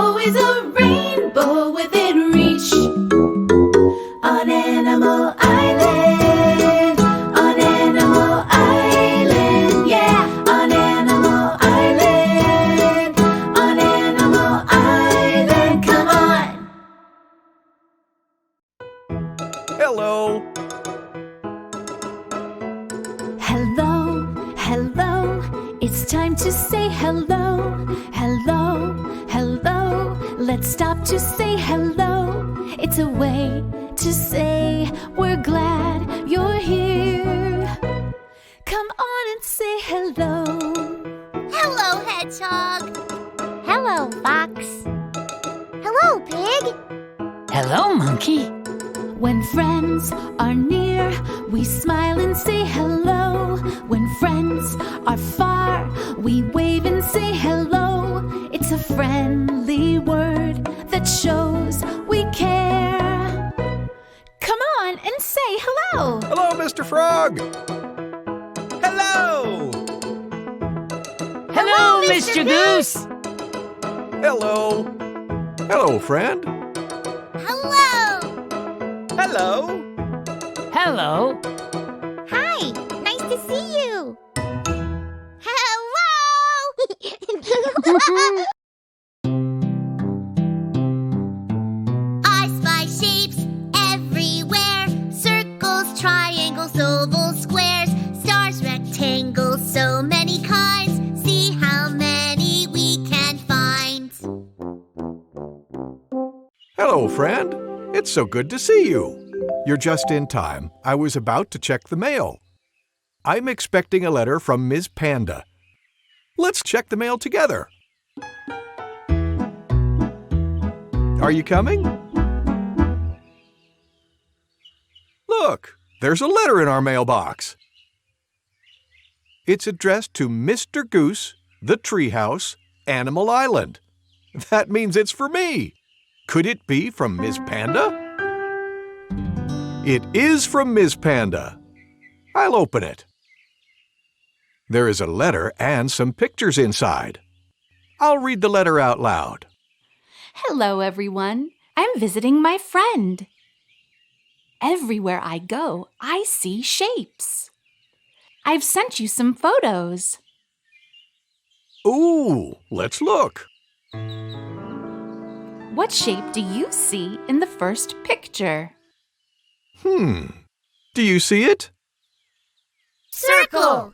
always a rainbow within reach. On Animal Island, on Animal Island, yeah, on Animal Island, on Animal Island, come on. Hello. Hello, hello, it's time to say hello. Hello, hello, let's stop to say hello. It's a way to say we're glad you're here. Come on and say hello. Hello, Hedgehog. Hello, Fox. Hello, Pig. Hello, Monkey. When friends are near, we smile and say hello. When friends are far, we wave and say hello. It's a friendly word that shows we care. Come on and say hello. Hello, Mr. Frog. Hello. Hello, Mr. Goose. Hello. Hello, friend. Hello. Hello. Hello. Hi, nice to see you. Hello. I spy shapes everywhere. Circles, triangles, ovals, squares, stars, rectangles, so many kinds. See how many we can find. Hello, friend. It's so good to see you. You're just in time. I was about to check the mail. I'm expecting a letter from Ms. Panda. Let's check the mail together. Are you coming? Look, there's a letter in our mailbox. It's addressed to Mr. Goose, the Treehouse, Animal Island. That means it's for me. Could it be from Ms. Panda? It is from Ms. Panda. I'll open it. There is a letter and some pictures inside. I'll read the letter out loud. Hello, everyone. I'm visiting my friend. Everywhere I go, I see shapes. I've sent you some photos. Ooh, let's look. What shape do you see in the first picture? Do you see it? Circle.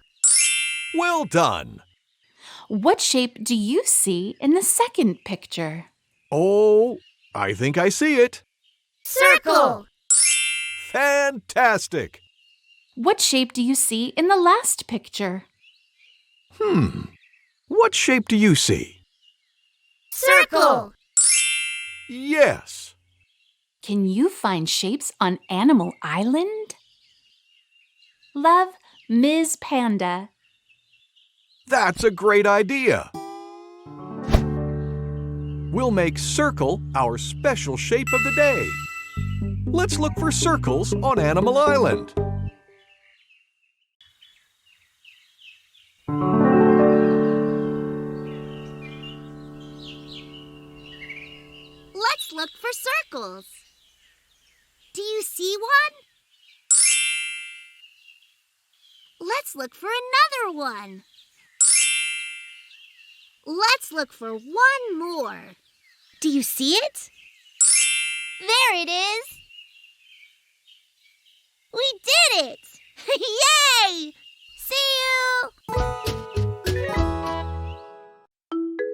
Well done. What shape do you see in the second picture? Oh, I think I see it. Circle. Fantastic. What shape do you see in the last picture? What shape do you see? Circle. Yes. Can you find shapes on Animal Island? Love, Ms. Panda. That's a great idea. We'll make circle our special shape of the day. Let's look for circles on Animal Island. Let's look for circles. Do you see one? Let's look for another one. Let's look for one more. Do you see it? There it is. We did it! Yay! See you!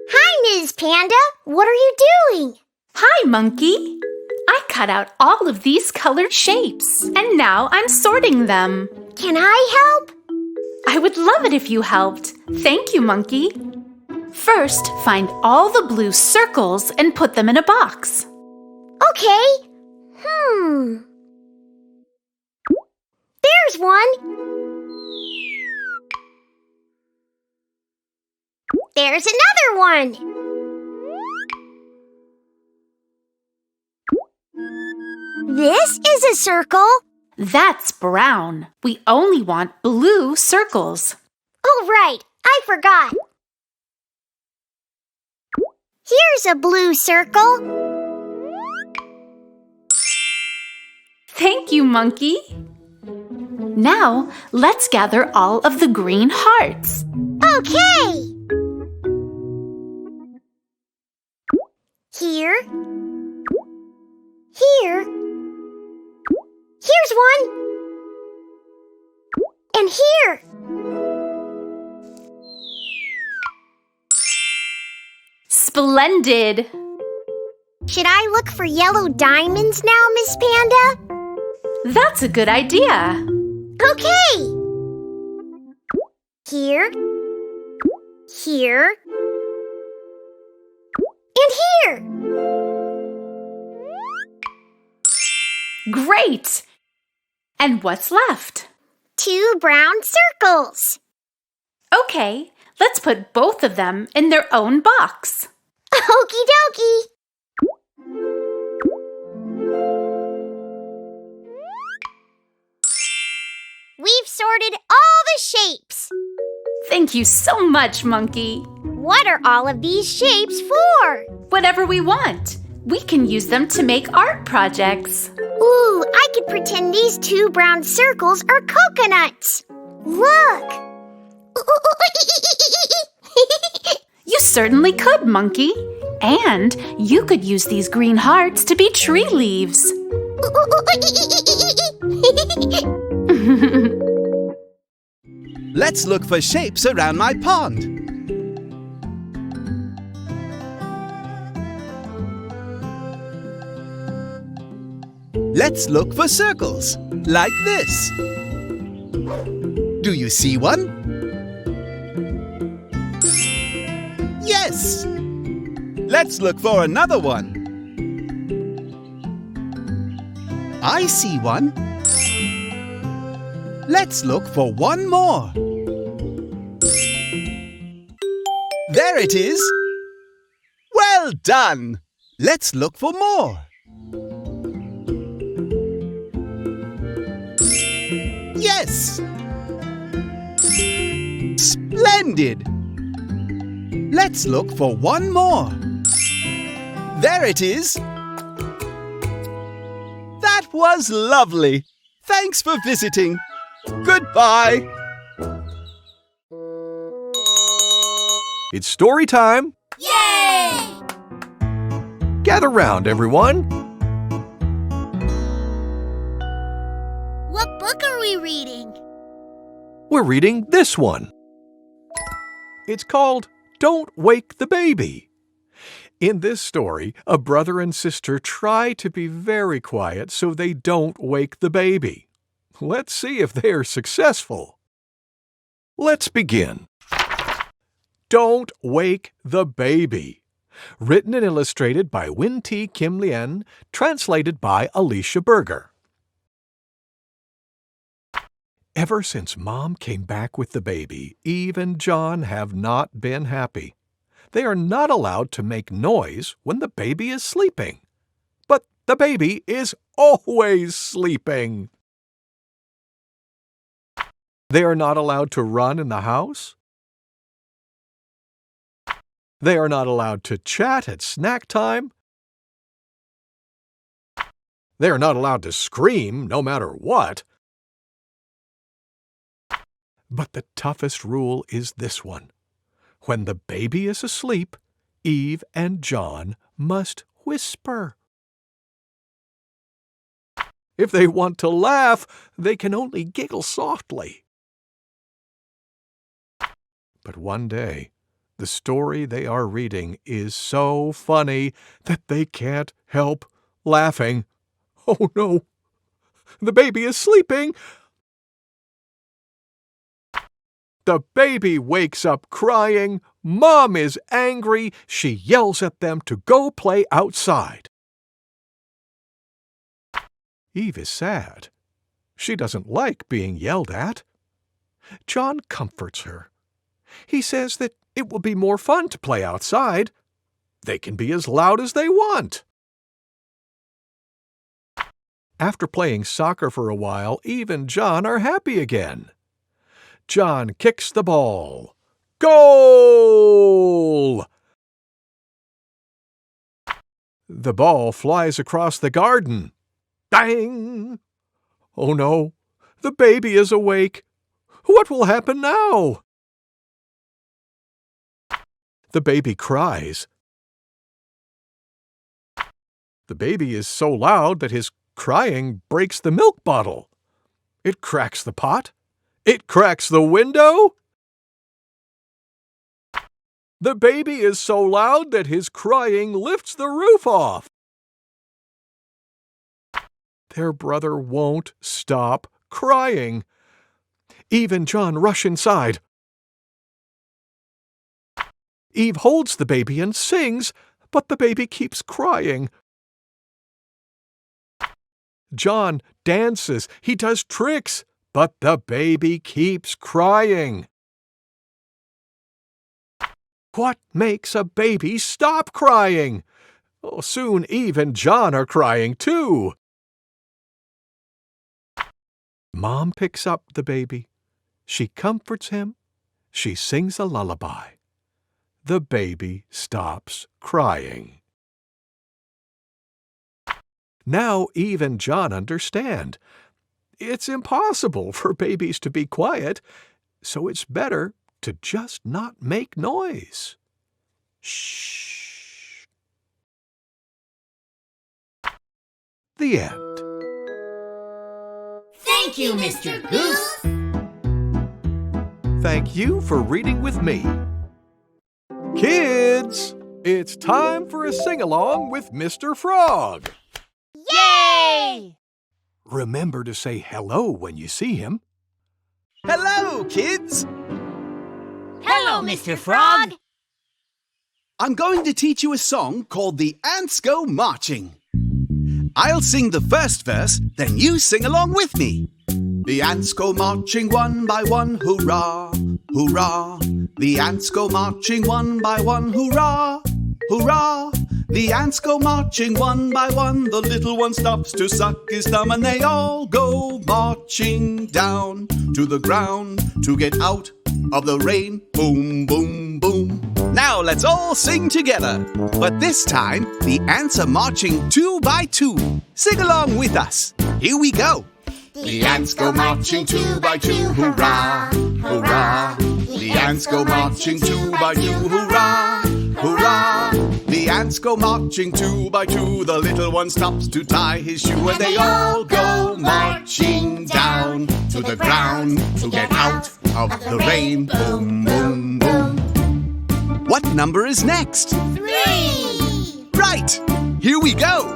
Hi, Ms. Panda. What are you doing? Hi, Monkey. I cut out all of these colored shapes, and now I'm sorting them. Can I help? I would love it if you helped. Thank you, Monkey. First, find all the blue circles and put them in a box. Okay. There's one. There's another one. This is a circle. That's brown. We only want blue circles. Oh, right. I forgot. Here's a blue circle. Thank you, Monkey. Now, let's gather all of the green hearts. Okay. Here. Here. Here's one. And here. Splendid! Should I look for yellow diamonds now, Miss Panda? That's a good idea. Okay. Here. Here. And here. Great! And what's left? 2 brown circles. Okay, let's put both of them in their own box. Okie dokie. We've sorted all the shapes. Thank you so much, Monkey. What are all of these shapes for? Whatever we want. We can use them to make art projects. Ooh, I could pretend these 2 brown circles are coconuts. Look. You certainly could, Monkey. And you could use these green hearts to be tree leaves. Let's look for shapes around my pond. Let's look for circles, like this. Do you see one? Yes! Let's look for another one. I see one. Let's look for one more. There it is. Well done. Let's look for more. Yes. Splendid. Let's look for one more. There it is. That was lovely. Thanks for visiting. Goodbye. It's story time. Yay! Gather round, everyone. What book are we reading? We're reading this one. It's called Don't Wake the Baby. In this story, a brother and sister try to be very quiet so they don't wake the baby. Let's see if they are successful. Let's begin. Don't Wake the Baby. Written and illustrated by Win T. Kim Lien, translated by Alicia Berger. Ever since Mom came back with the baby, Eve and John have not been happy. They are not allowed to make noise when the baby is sleeping. But the baby is always sleeping. They are not allowed to run in the house. They are not allowed to chat at snack time. They are not allowed to scream no matter what. But the toughest rule is this one. When the baby is asleep, Eve and John must whisper. If they want to laugh, they can only giggle softly. But one day, the story they are reading is so funny that they can't help laughing. Oh no! The baby is sleeping! The baby wakes up crying. Mom is angry. She yells at them to go play outside. Eve is sad. She doesn't like being yelled at. John comforts her. He says that it will be more fun to play outside. They can be as loud as they want. After playing soccer for a while, Eve and John are happy again. John kicks the ball. Goal! The ball flies across the garden. Bang! Oh no, the baby is awake. What will happen now? The baby cries. The baby is so loud that his crying breaks the milk bottle. It cracks the pot. It cracks the window. The baby is so loud that his crying lifts the roof off. Their brother won't stop crying. Eve and John rush inside. Eve holds the baby and sings, but the baby keeps crying. John dances, he does tricks, but the baby keeps crying. What makes a baby stop crying? Oh, soon Eve and John are crying too. Mom picks up the baby. She comforts him. She sings a lullaby. The baby stops crying. Now Eve and John understand. It's impossible for babies to be quiet, so it's better to just not make noise. Shh. The end. Thank you, Mr. Goose. Thank you for reading with me. Kids, it's time for a sing-along with Mr. Frog. Yay! Remember to say hello when you see him. Hello, kids! Hello, Mr. Frog. I'm going to teach you a song called The Ants Go Marching. I'll sing the first verse, then you sing along with me. The ants go marching one by one, hurrah, hurrah. The ants go marching one by one, hurrah, hurrah. The ants go marching one by one. The little one stops to suck his thumb, and they all go marching down to the ground to get out of the rain. Boom, boom, boom. Now let's all sing together. But this time, the ants are marching 2 by 2. Sing along with us. Here we go. The ants go marching 2 by 2, hurrah, hurrah. The ants go marching 2 by 2, hurrah, hurrah. The ants go marching 2 by 2. The little one stops to tie his shoe, and they all go marching down to the ground to get out of the rain. Boom, boom, boom. What number is next? 3. Right! Here we go!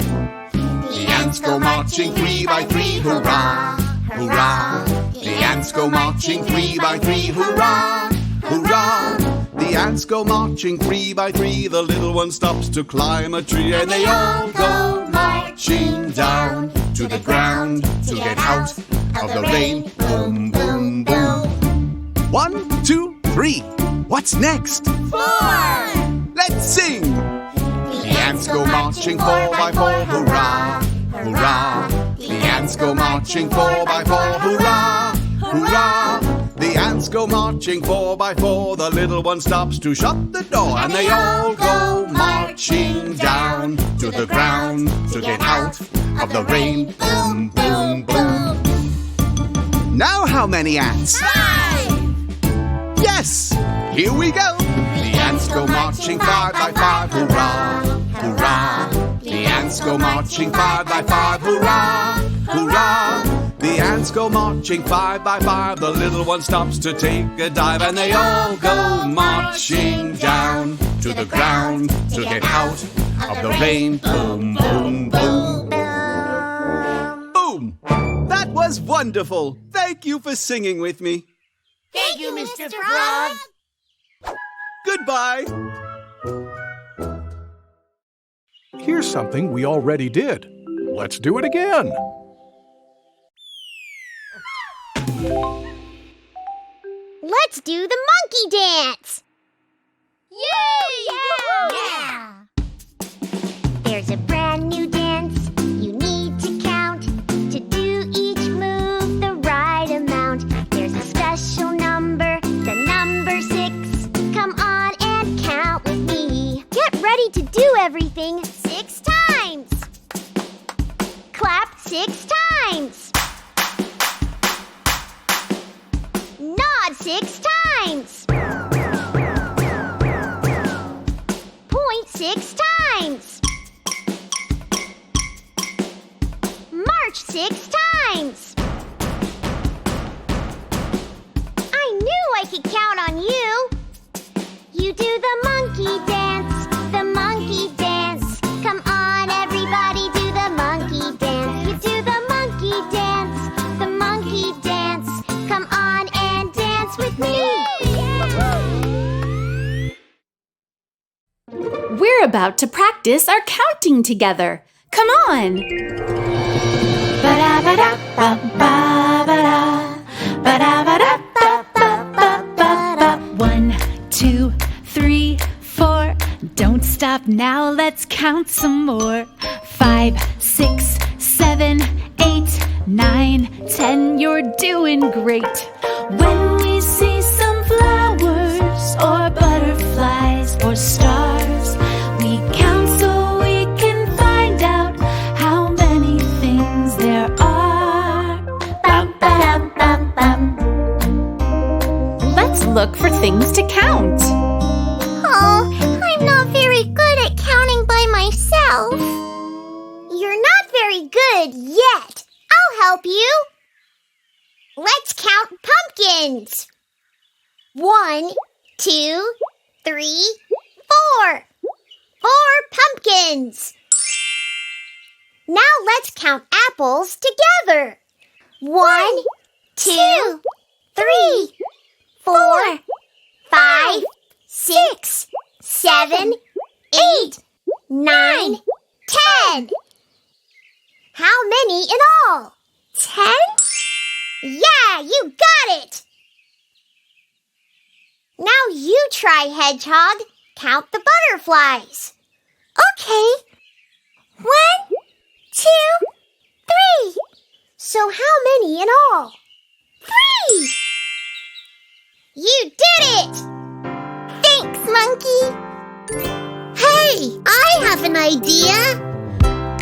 The ants go marching 3 by 3, hurrah, hurrah. The ants go marching 3 by 3, hurrah, hurrah. The ants go marching 3 by 3. The little one stops to climb a tree, and they all go marching down to the ground to get out of the rain. Boom, boom, boom. 1, 2, 3. What's next? 4. Let's sing! The ants go marching 4 by 4, hurrah, hurrah. The ants go marching 4 by 4, hurrah, hurrah. The ants go marching 4 by 4. The little one stops to shut the door, and they all go marching down to the ground to get out of the rain. Boom, boom, boom. Now how many ants? 5. Yes! Here we go! The ants go marching 5 by 5, hurrah, hurrah. The ants go marching 5 by 5, hurrah, hurrah. The ants go marching 5 by 5. The little one stops to take a dive, and they all go marching down to the ground to get out of the rain. Boom, boom, boom. Boom! That was wonderful! Thank you for singing with me. Thank you, Mr. Frog. Goodbye! Here's something we already did. Let's do it again. Let's do the monkey dance. Yay! Yeah! There's a brand new dance you need to count to do each move the right amount. There's a special number, the number 6. Come on and count with me. Get ready to do everything 6 times. 6 times. Nod 6 times. Point 6 times. March 6 times. I knew I could count on you. You do the monkey dance, the monkey dance. Come on, everybody, do the monkey dance. You do the monkey dance, the monkey dance. Come on and dance with me. We're about to practice our counting together. Come on! Ba-da-ba-da-ba-ba-ba-da. Ba-da-ba-da-ba-ba-ba-ba-da. 1, 2, 3, 4. Don't stop now, let's count some more. 5, 6, 7, 8, 9, 10. You're doing great. When we see some flowers or butterflies or stars, we count so we can find out how many things there are. Bum-ba-dum-bum-bum. Let's look for things to count. Oh, I'm not very good at counting by myself. You're not very good yet. I'll help you. Let's count pumpkins. 1, 2, 3, 4. 4 pumpkins. Now let's count apples together. 1, 2, 3, 4, 5, 6, 7, 8, 9, 10. How many in all? 10? Yeah, you got it! Now you try, Hedgehog. Count the butterflies. Okay. 1, 2, 3. So how many in all? 3. You did it! Thanks, Monkey. Hey, I have an idea.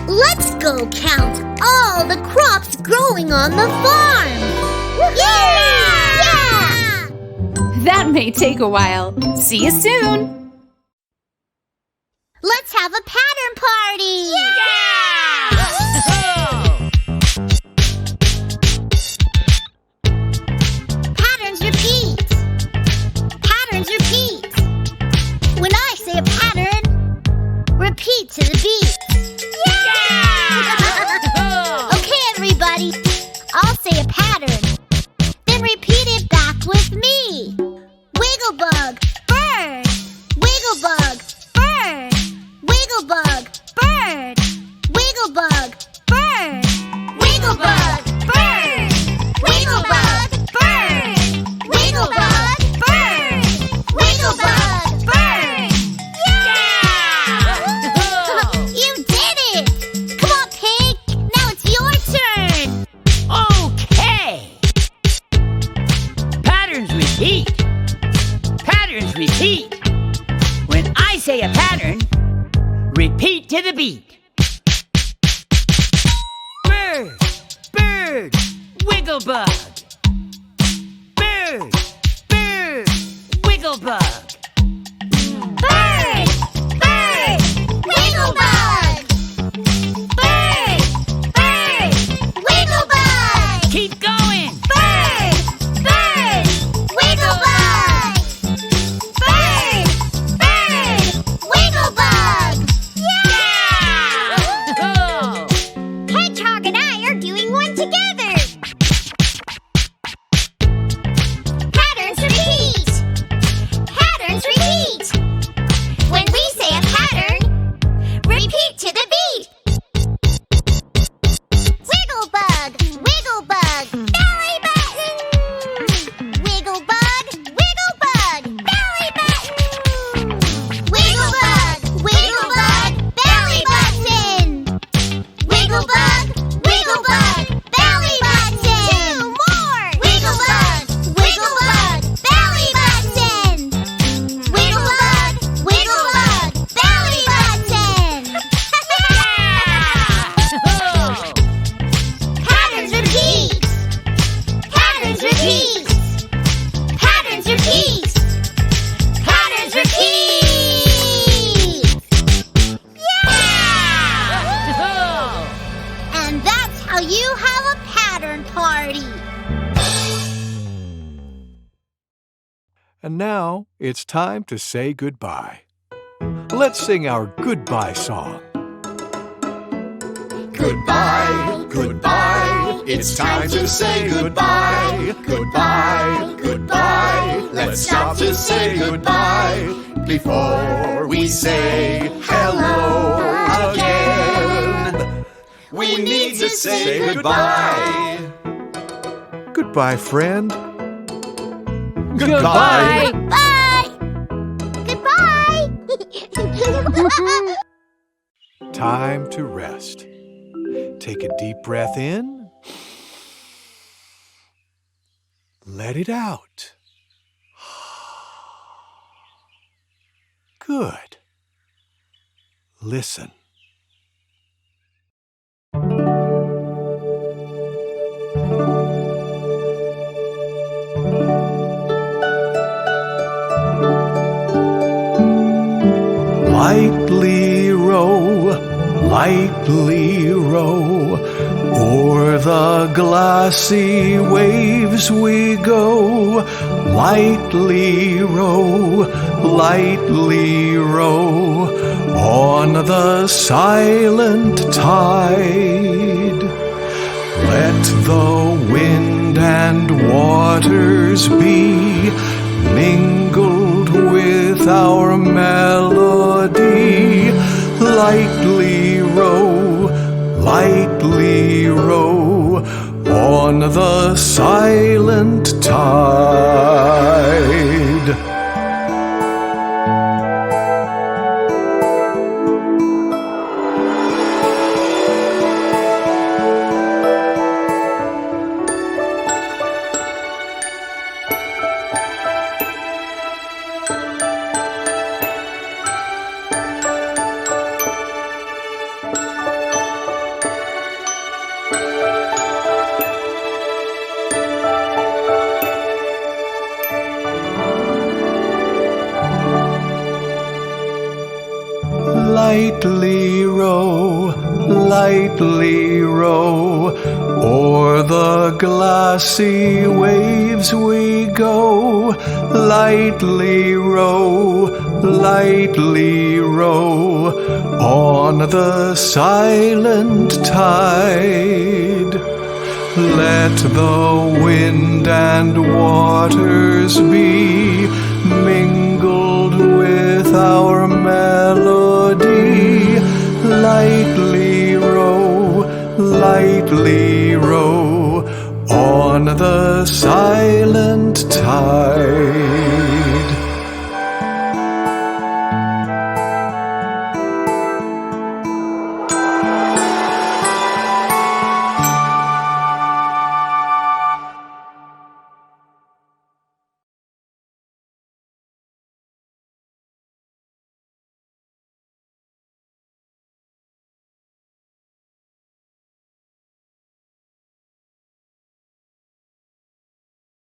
Let's go count all the crops growing on the farm. Yeah! That may take a while. See you soon. Let's have a pattern party! Patterns repeat. Patterns repeat. When I say a pattern, repeat to the beat. Okay, everybody. I'll say a pattern. Then repeat it back with me. Wigglebug, bird. Wigglebug, bird. Wigglebug, bird. Wigglebug, bird. Wigglebug, bird. Wigglebug, bird. Wigglebug, bird. Wigglebug, bird. You did it! Come on, Pig. Now it's your turn. Okay. Patterns repeat. Patterns repeat. When I say a pattern, repeat to the beat. Bird, bird, wigglebug. Bird, bird, wigglebug. Bird! Bird! Wigglebug! Bird! Bird! Wigglebug! Keep going. Bird! Bird! Wigglebug! Bird! Bird! Wigglebug! Oh. Hedgehog and I are doing one together! Patterns repeat! while you have a pattern party. And now it's time to say goodbye. Let's sing our goodbye song. Goodbye, goodbye, it's time to say goodbye. Goodbye, goodbye, let's stop to say goodbye before we say hello again. We need to say goodbye. Goodbye, friend. Goodbye. Bye! Goodbye! Time to rest. Take a deep breath in. Let it out. Good. Listen. Lightly row, o'er the glassy waves we go. Lightly row, on the silent tide. Let the wind and waters be mingled with our melody. Lightly row, on the silent tide. Lightly row, o'er the glassy waves we go. Lightly row, on the silent tide. Let the wind and waters be mingled with our melody. Lightly row, on the silent tide.